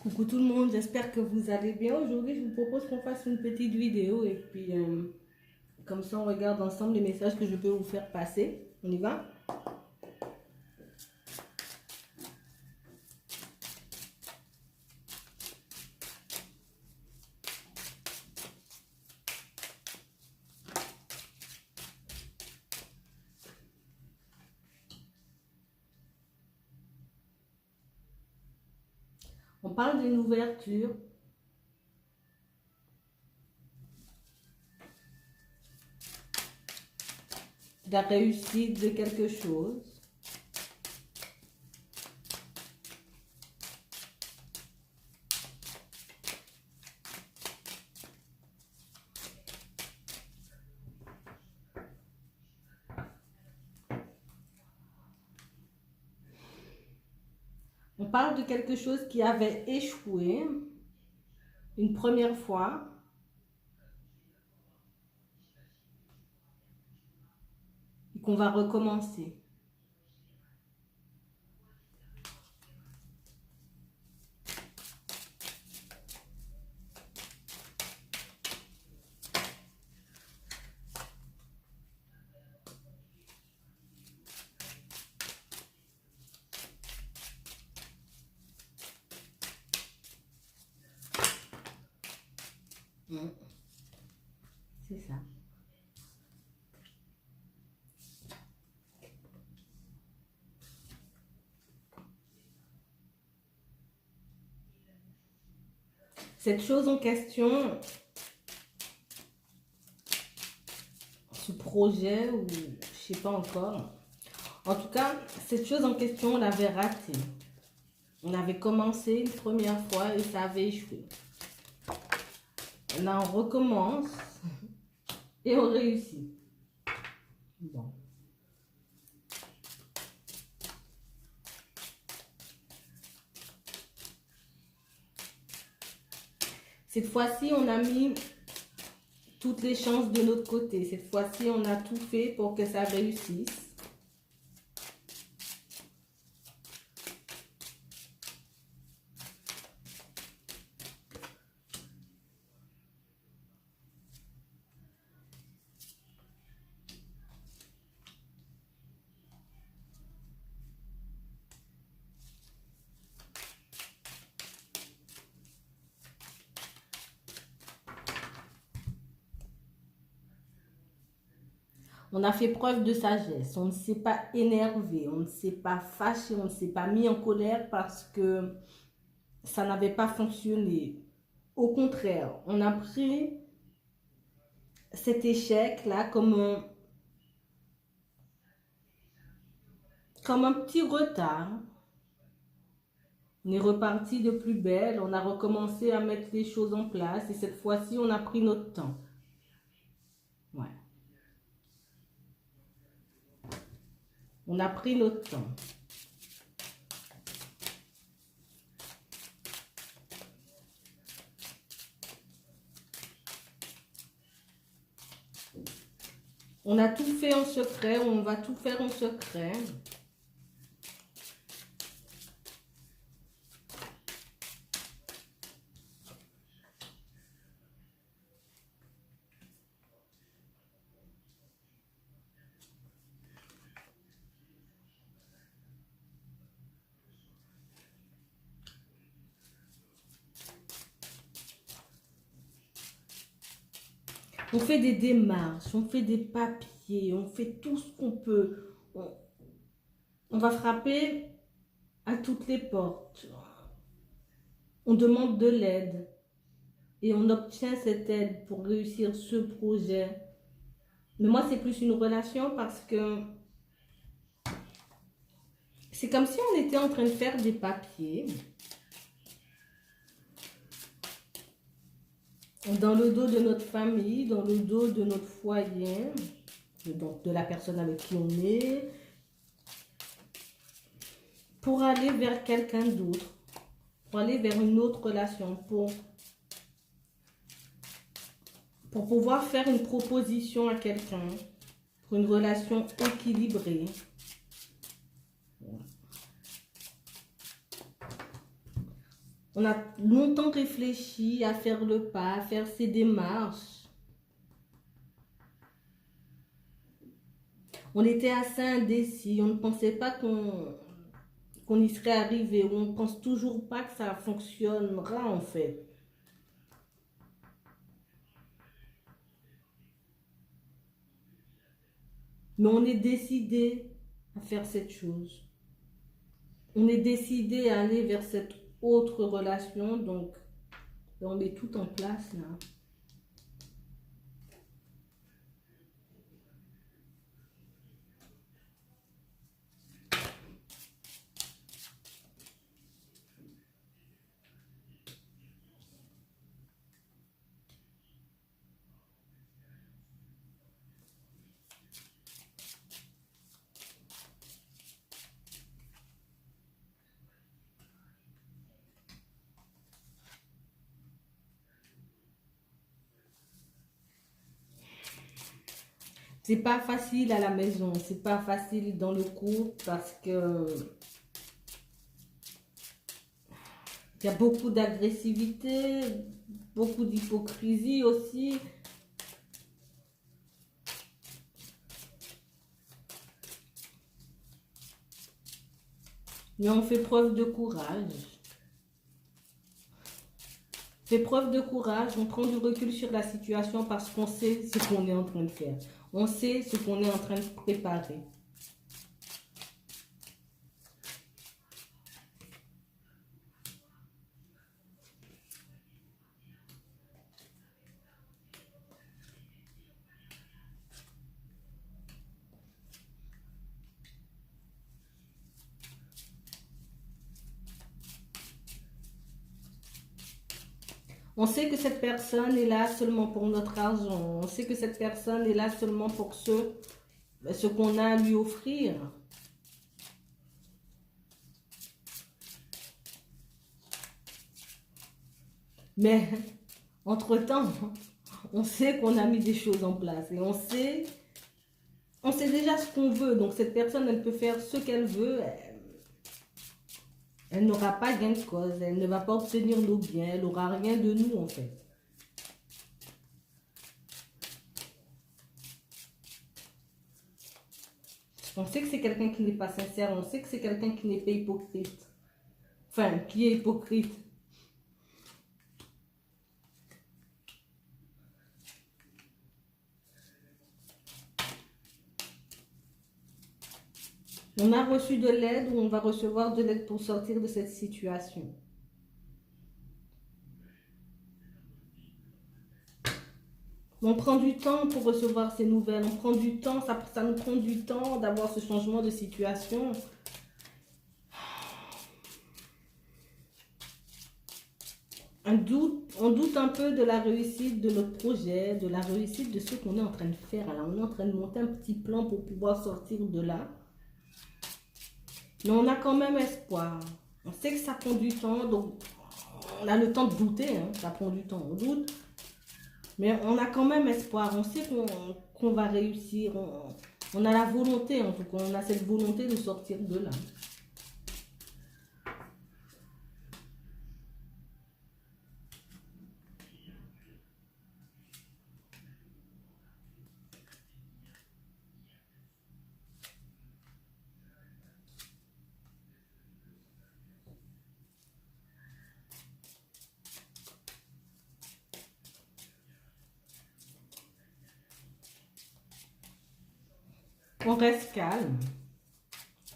Coucou tout le monde, j'espère que vous allez bien. Aujourd'hui, je vous propose qu'on fasse une petite vidéo et puis comme ça, on regarde ensemble les messages que je peux vous faire passer. On y va? On parle d'une ouverture, de la réussite de quelque chose. On parle de quelque chose qui avait échoué une première fois et qu'on va recommencer. C'est ça. Cette chose en question, ce projet ou je sais pas encore. En tout cas, cette chose en question, on l'avait raté. On avait commencé une première fois et ça avait échoué. Là, on recommence et on réussit. Bon. Cette fois-ci, on a mis toutes les chances de notre côté. Cette fois-ci, on a tout fait pour que ça réussisse. On a fait preuve de sagesse, on ne s'est pas énervé, on ne s'est pas fâché, on ne s'est pas mis en colère parce que ça n'avait pas fonctionné. Au contraire, on a pris cet échec-là comme un petit retard. On est reparti de plus belle, on a recommencé à mettre les choses en place et cette fois-ci, on a pris notre temps. Ouais. On a pris notre temps. On a tout fait en secret, on va tout faire en secret. On fait des démarches, on fait des papiers, on fait tout ce qu'on peut. On va frapper à toutes les portes. On demande de l'aide et on obtient cette aide pour réussir ce projet. Mais moi, c'est plus une relation parce que c'est comme si on était en train de faire des papiers dans le dos de notre famille, dans le dos de notre foyer, donc de la personne avec qui on est, pour aller vers quelqu'un d'autre, pour aller vers une autre relation, pour pouvoir faire une proposition à quelqu'un, pour une relation équilibrée. On a longtemps réfléchi à faire le pas, à faire ces démarches. On était assez indécis, on ne pensait pas qu'on y serait arrivé, on ne pense toujours pas que ça fonctionnera en fait. Mais on est décidé à faire cette chose. On est décidé à aller vers cette autre relation, donc on met tout en place là. C'est pas facile à la maison, c'est pas facile dans le couple parce que il y a beaucoup d'agressivité, beaucoup d'hypocrisie aussi. Mais on fait preuve de courage. On fait preuve de courage, on prend du recul sur la situation parce qu'on sait ce qu'on est en train de faire. On sait ce qu'on est en train de préparer. On sait que cette personne est là seulement pour notre argent. On sait que cette personne est là seulement pour ce qu'on a à lui offrir. Mais, entre-temps, on sait qu'on a mis des choses en place. Et on sait déjà ce qu'on veut. Donc, cette personne, elle peut faire ce qu'elle veut. Elle n'aura pas gain de cause. Elle ne va pas obtenir nos biens. Elle n'aura rien de nous, en fait. On sait que c'est quelqu'un qui n'est pas sincère. On sait que c'est quelqu'un qui n'est pas hypocrite. Enfin, qui est hypocrite. On a reçu de l'aide ou on va recevoir de l'aide pour sortir de cette situation. On prend du temps pour recevoir ces nouvelles. On prend du temps, ça nous prend du temps d'avoir ce changement de situation. On doute un peu de la réussite de notre projet, de la réussite de ce qu'on est en train de faire. Alors, on est en train de monter un petit plan pour pouvoir sortir de là. Mais on a quand même espoir. On sait que ça prend du temps, donc on a le temps de douter. Hein, ça prend du temps, on doute. Mais on a quand même espoir. On sait qu'on va réussir. On a la volonté, en tout cas. On a cette volonté de sortir de là. On reste calme.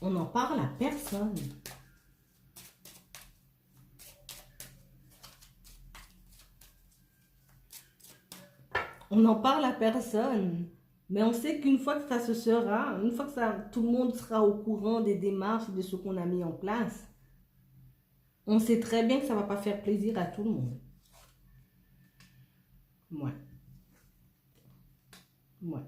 On n'en parle à personne. On n'en parle à personne. Mais on sait qu'une fois que ça se sera, une fois que tout le monde sera au courant des démarches et de ce qu'on a mis en place, on sait très bien que ça ne va pas faire plaisir à tout le monde. Ouais. Ouais.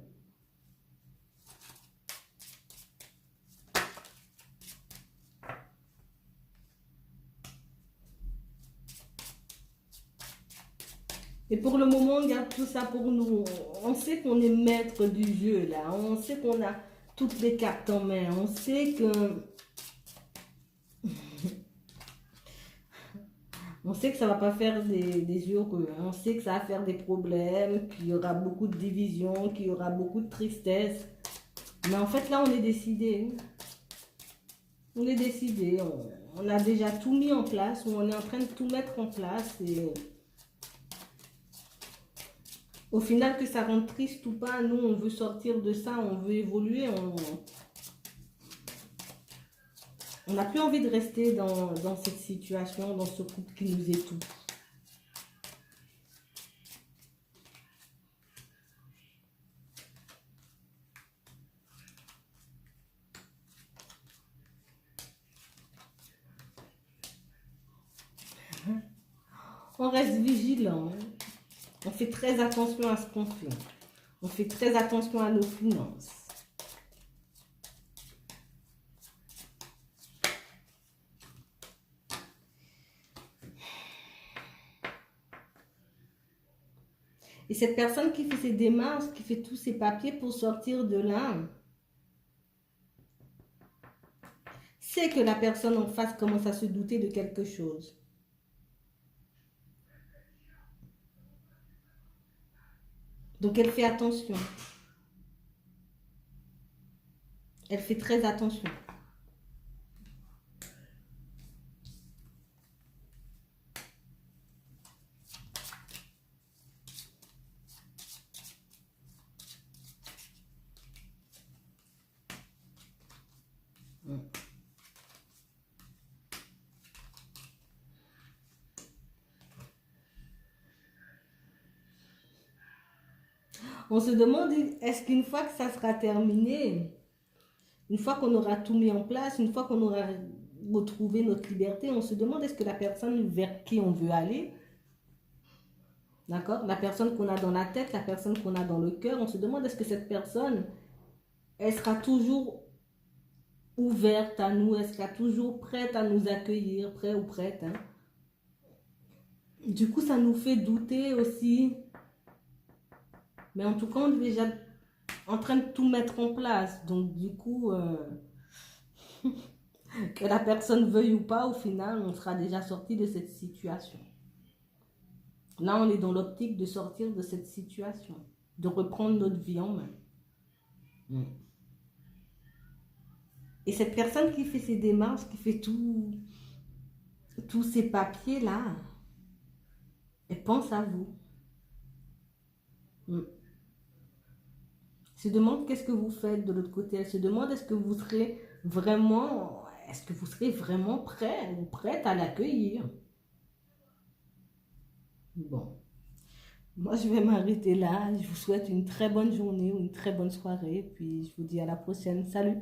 Et pour le moment, on garde tout ça pour nous. On sait qu'on est maître du jeu, là. On sait qu'on a toutes les cartes en main. On sait que... On sait que ça va pas faire des heureux, hein. On sait que ça va faire des problèmes, qu'il y aura beaucoup de divisions, qu'il y aura beaucoup de tristesse. Mais en fait, là, on est décidé. On est décidé. On a déjà tout mis en place, ou on est en train de tout mettre en place. Et au final, que ça rende triste ou pas, nous, on veut sortir de ça, on veut évoluer. On n'a plus envie de rester dans cette situation, dans ce couple qui nous étouffe. On reste vigilant. On fait très attention à ce qu'on fait. On fait très attention à nos finances. Et cette personne qui fait ses démarches, qui fait tous ses papiers pour sortir de là, c'est que la personne en face commence à se douter de quelque chose. Donc elle fait attention. Elle fait très attention. On se demande, est-ce qu'une fois que ça sera terminé, une fois qu'on aura tout mis en place, une fois qu'on aura retrouvé notre liberté, on se demande est-ce que la personne vers qui on veut aller, d'accord, la personne qu'on a dans la tête, la personne qu'on a dans le cœur, on se demande est-ce que cette personne, elle sera toujours ouverte à nous, elle sera toujours prête à nous accueillir, prêt ou prête, hein. Du coup, ça nous fait douter aussi. Mais en tout cas, on est déjà en train de tout mettre en place. Donc, du coup, que la personne veuille ou pas, au final, on sera déjà sorti de cette situation. Là, on est dans l'optique de sortir de cette situation, de reprendre notre vie en main. Et cette personne qui fait ses démarches, qui fait tous ces papiers-là, elle pense à vous. Elle se demande qu'est-ce que vous faites de l'autre côté. Elle se demande est-ce que vous serez vraiment prêt ou prête à l'accueillir. Bon, moi je vais m'arrêter là. Je vous souhaite une très bonne journée ou une très bonne soirée. Puis je vous dis à la prochaine. Salut!